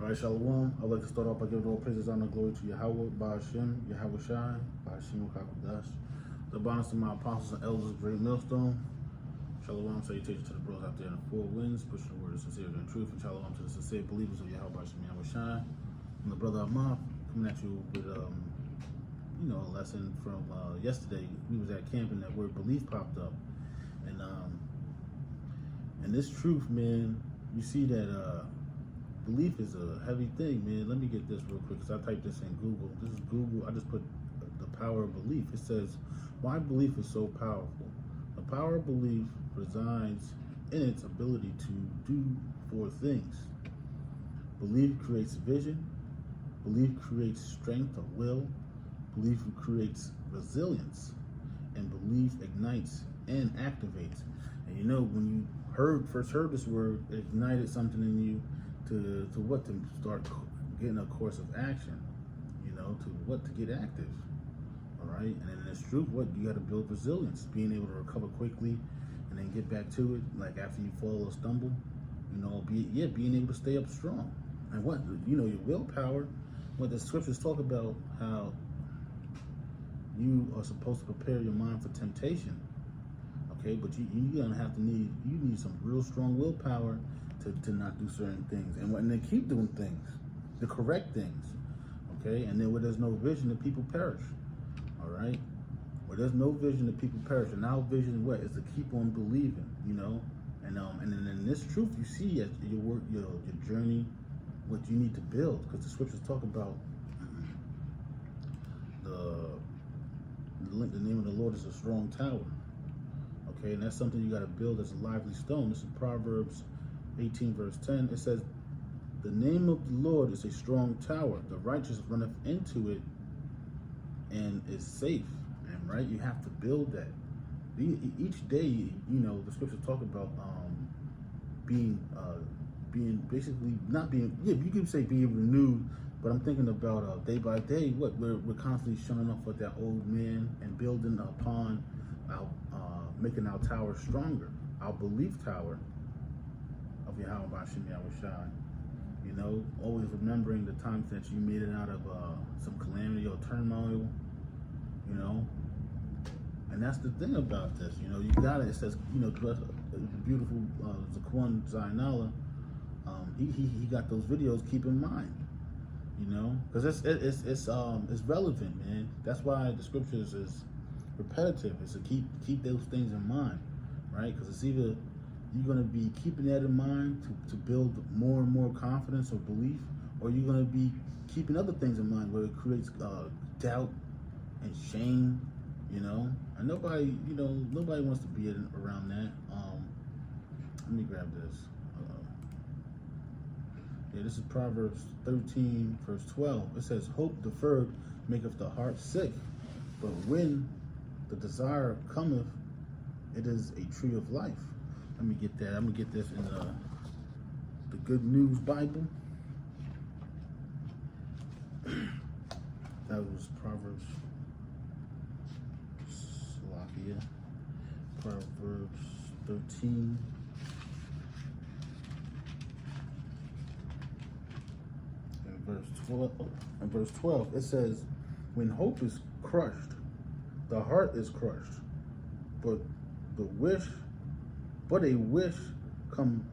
Alright, Shalom. I'd like to start off by giving all praises, honor, and glory to Yahweh, Ba'ashem, Yahweh Shai, Ba'ashem Kakudash. The bonus to my apostles and elders, great millstone. Shalom, salutations to the bros out there in the four winds, pushing the word of sincerity and truth. And shalom to the sincere believers of Yahweh, Ba'ashem, Yahweh Shai. And the brother Amaf coming at you with, a lesson from yesterday. We was at camp and that word belief popped up. And this truth, man, you see that belief is a heavy thing, man. Let me get this real quick, because I typed this in Google. This is Google. I just put the power of belief. It says, why belief is so powerful. The power of belief resides in its ability to do four things. Belief creates vision. Belief creates strength of will. Belief creates resilience. And belief ignites and activates. And you know, when you first heard this word, it ignited something in you to start getting a course of action, to get active. All right, and then it's true, you got to build resilience, being able to recover quickly and then get back to it, like after you fall or stumble, being able to stay up strong. And your willpower, what the scriptures talk about, how you are supposed to prepare your mind for temptation. Okay, but you're gonna need some real strong willpower to not do certain things, and they keep doing things, the correct things. Okay, and then where there's no vision, the people perish. All right, where there's no vision, the people perish. And our vision is to keep on believing, and then in this truth you see at your work, your journey, what you need to build, because the scriptures talk about the name of the Lord is a strong tower. Okay, and that's something you got to build as a lively stone. This is Proverbs 18 verse 10. It says, the name of the Lord is a strong tower. The righteous runneth into it and is safe. And right, you have to build that. Each day, the scriptures talk about being basically not being, you can say being renewed, but I'm thinking about day by day, we're constantly shunning off with that old man and building upon our making our tower stronger, our belief tower of Yahweh Ba'ashem Yahweh Shai. Always remembering the times that you made it out of some calamity or turmoil, and that's the thing about this. You got it. It says, the beautiful Zaquan Zainala, he got those videos. Keep in mind, because it's relevant, man. That's why the scriptures is repetitive. Is to keep those things in mind, right? Because it's either you're going to be keeping that in mind to build more and more confidence or belief, or you're going to be keeping other things in mind where it creates doubt and shame, and nobody wants to be around that. Let me grab this. This is Proverbs 13 verse 12. It says, hope deferred maketh the heart sick, but when the desire cometh, it is a tree of life. Let me get that. I'm gonna get this in the Good News Bible. That was Proverbs. Slovakia. Proverbs 13. And verse 12, it says, when hope is crushed, the heart is crushed, but a wish come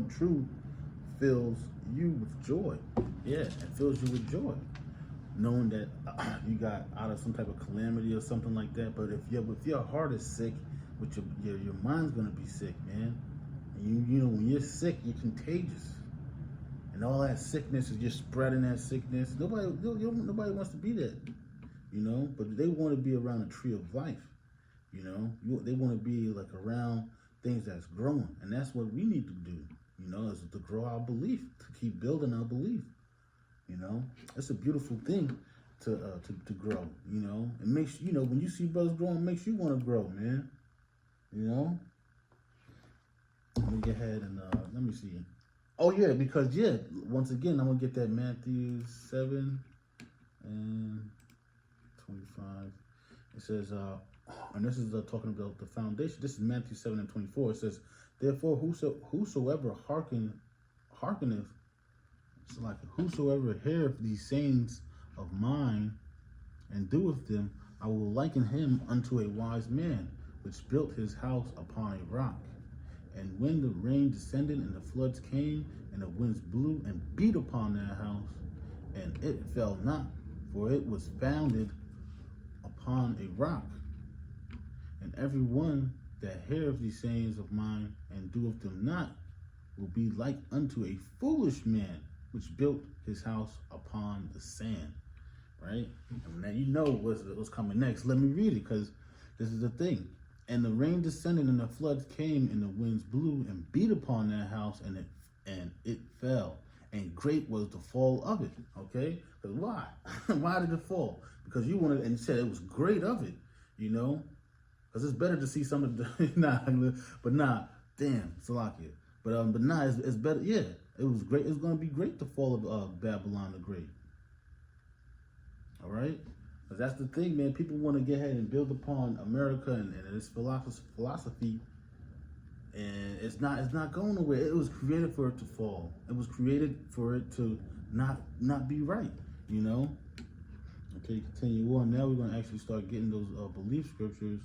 true fills you with joy. Yeah, it fills you with joy, knowing that you got out of some type of calamity or something like that. But if your heart is sick, with your mind's gonna be sick, man. And when you're sick, you're contagious. And all that sickness is just spreading that sickness. Nobody wants to be that, but they want to be around a tree of life, They want to be like around things that's growing. And that's what we need to do, is to grow our belief, to keep building our belief, It's a beautiful thing to grow, It makes, when you see brothers growing, it makes you want to grow, man, Let me get ahead and let me see. Oh yeah, because once again, I'm gonna get that Matthew 7 and 25. It says, and this is talking about the foundation. This is Matthew 7 and 24. It says, therefore, whosoever hearkeneth, it's like whosoever heareth these sayings of mine and doeth them, I will liken him unto a wise man, which built his house upon a rock. And when the rain descended and the floods came, and the winds blew and beat upon that house, and it fell not, for it was founded upon a rock. And every one that heareth these sayings of mine and doeth them not will be like unto a foolish man, which built his house upon the sand. Right? And now you know what's coming next. Let me read it, because this is the thing. And the rain descended and the floods came and the winds blew and beat upon that house, and it fell. And great was the fall of it. Okay? Because why? Why did it fall? Because you wanted, and you said it was great of it, you know? Because it's better to see some of the, damn, Salakia. But nah, it's better, yeah. It was great. It's going to be great, the fall of Babylon the Great. All right? Because that's the thing, man. People want to get ahead and build upon America and its philosophy, and it's not going nowhere. It was created for it to fall. It was created for it to not be right, you know? Okay, continue on. Now we're going to actually start getting those belief scriptures,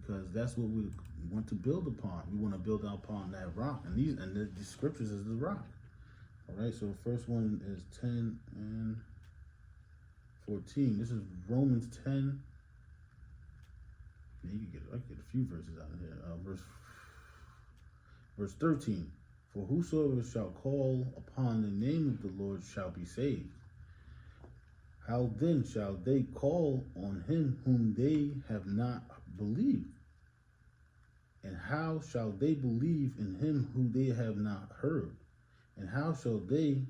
because that's what we want to build upon. We want to build upon that rock, and these scriptures is the rock. All right, so the first one is 10 and 14. This is Romans 10. I can get a few verses out of here. Verse 13. For whosoever shall call upon the name of the Lord shall be saved. How then shall they call on him whom they have not believed? And how shall they believe in him who they have not heard? And how shall they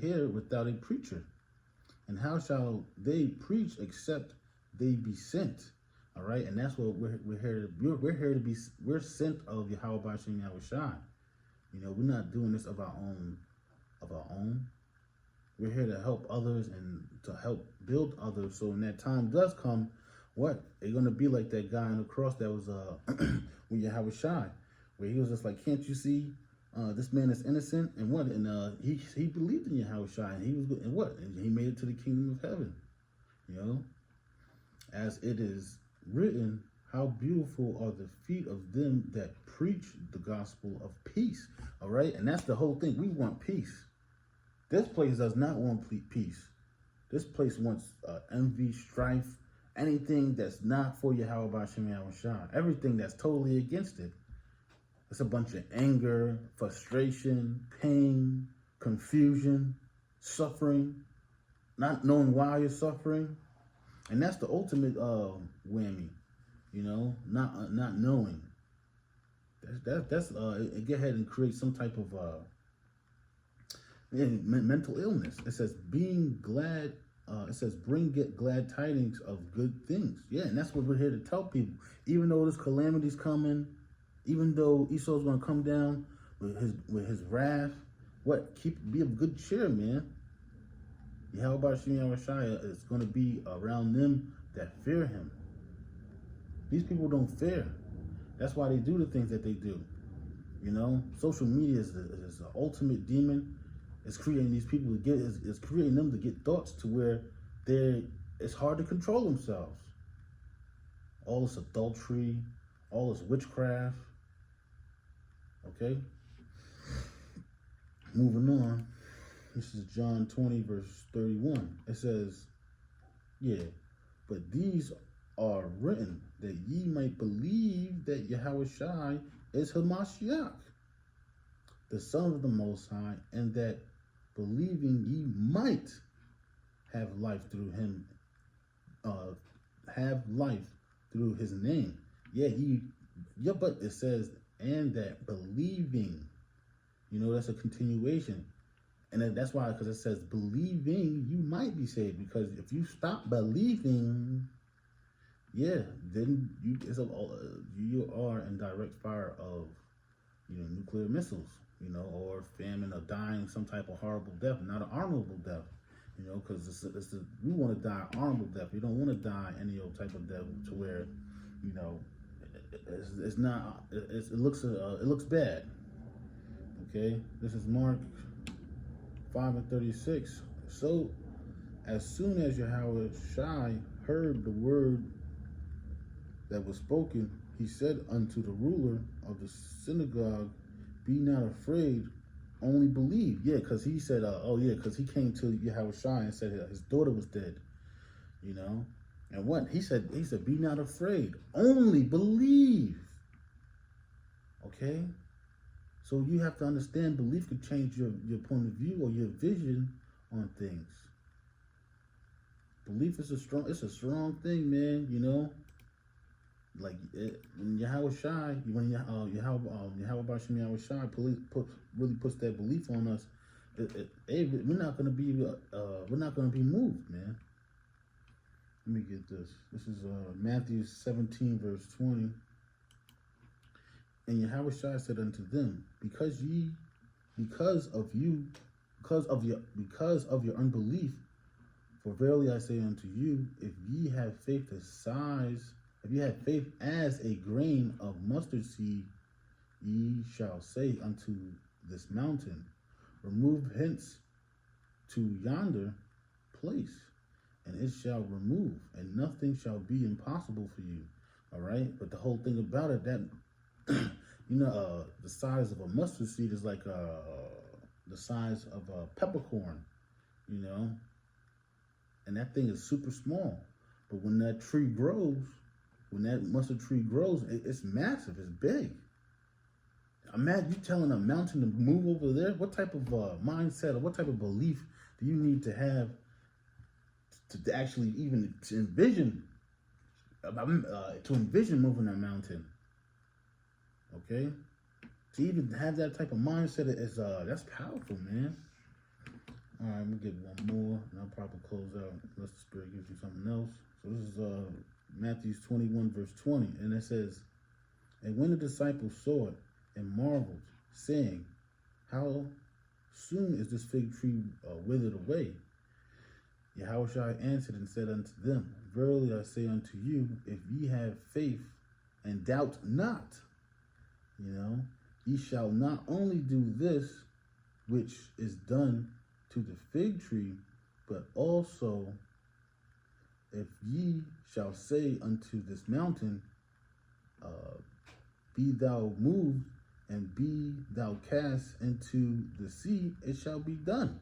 hear without a preacher? And how shall they preach except they be sent? All right, and that's what we're here to be. We're sent of Yahweh B'Shem Yahushai. You know, we're not doing this of our own. We're here to help others and to help build others. So when that time does come, what? They're gonna be like that guy on the cross that was with Yahushai, where he was just like, can't you see? This man is innocent, and what? And he believed in Yahushua, and he was good, and what? And he made it to the kingdom of heaven. You know, as it is written, how beautiful are the feet of them that preach the gospel of peace. All right, and that's the whole thing. We want peace. This place does not want peace. This place wants envy, strife, anything that's not for Yahweh B'Shem Yahushua. Everything that's totally against it. It's a bunch of anger, frustration, pain, confusion, suffering, not knowing why you're suffering. And that's the ultimate whammy, you know, not knowing. That's get ahead and create some type of mental illness. It says being glad. It says get glad tidings of good things. Yeah, and that's what we're here to tell people. Even though this calamity's coming, even though Esau's gonna come down with his wrath, be of good cheer, man. Yahweh B'Shem Yahushua is gonna be around them that fear him. These people don't fear. That's why they do the things that they do. You know, social media is the ultimate demon. It's creating these people it's creating them to get thoughts to where it's hard to control themselves. All this adultery, all this witchcraft. Okay? Moving on. This is John 20, verse 31. It says, but these are written that ye might believe that Yahushua is Hamashiach, the Son of the Most High, and that believing ye might have life through him, have life through his name. But it says, and that believing, you know, that's a continuation. And that's why, because it says believing, you might be saved. Because if you stop believing, then you are in direct fire of, you know, nuclear missiles, you know, or famine, or dying some type of horrible death, not an honorable death, you know, because we want to die an honorable death. We don't want to die any old type of death to where, you know, it looks bad. Okay, this is Mark 5:36. So as soon as Yahweh Shai heard the word that was spoken, he said unto the ruler of the synagogue, be not afraid, only believe. Yeah, because he said, because he came to Yahweh Shai and said his daughter was dead, you know. And what? He said, be not afraid, only believe. Okay? So you have to understand belief could change your point of view or your vision on things. Belief is a strong thing, man, you know. Like when Yahweh Shai, when Yahweh Bashem Yahweh Shai really puts that belief on us, we're not gonna be moved, man. Let me get this. This is Matthew 17 verse 20. And Yahweh Shai said unto them, because of your unbelief, for verily I say unto you, if ye have faith as a grain of mustard seed, ye shall say unto this mountain, remove hence to yonder place, and it shall remove, and nothing shall be impossible for you. All right, but the whole thing about it, that the size of a mustard seed is like the size of a peppercorn, you know, and that thing is super small. But when that tree grows, when that mustard tree grows, it's massive, it's big. Imagine you telling a mountain to move over there. What type of mindset or what type of belief do you need to have to actually even envision moving that mountain? Okay, to even have that type of mindset is that's powerful, man. All right, I'm gonna get one more, and I'll probably close out unless the Spirit gives you something else. So this is Matthew 21 verse 20, and it says, and when the disciples saw it and marveled, saying, how soon is this fig tree withered away? Yahweh Shai answered and said unto them, verily I say unto you, if ye have faith and doubt not, you know, ye shall not only do this which is done to the fig tree, but also if ye shall say unto this mountain, be thou moved and be thou cast into the sea, it shall be done.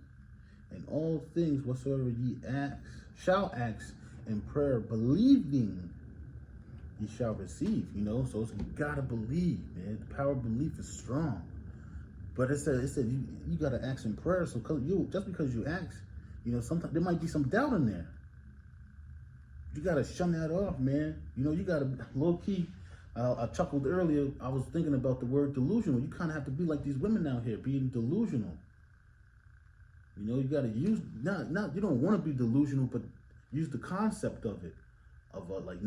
And all things whatsoever ye shall ask in prayer, believing, ye shall receive. You know, so you gotta believe, man. The power of belief is strong. But it said you gotta ask in prayer. So just because you ask, you know, sometimes there might be some doubt in there. You gotta shun that off, man. You know, you gotta low key. I chuckled earlier. I was thinking about the word delusional. You kind of have to be like these women out here, being delusional. You know, you got to use, not you don't want to be delusional, but use the concept of it. Of like,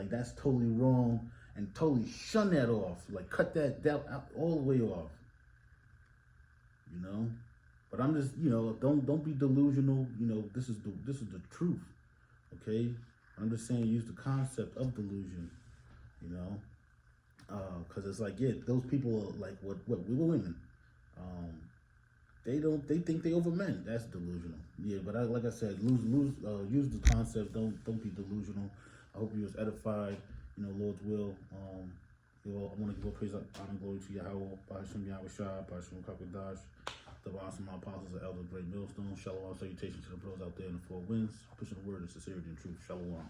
that's totally wrong, and totally shun that off. Like, cut that doubt out all the way off. You know? But I'm just, you know, don't be delusional. You know, this is the truth. Okay? I'm just saying use the concept of delusion. You know? Because it's like, yeah, those people are like, what we were women. They think they over men. That's delusional. Yeah, but like I said, use the concept. Don't be delusional. I hope you was edified. You know, Lord's will. I want to give all praise, honor, and glory to Yahweh, Ba'ashem Yahweh Shai, Ba'ashem Kakadash, the boss of my apostles, the elder, great millstone. Shalom, salutation to the bros out there in the four winds, pushing the word of sincerity and truth. Shalom.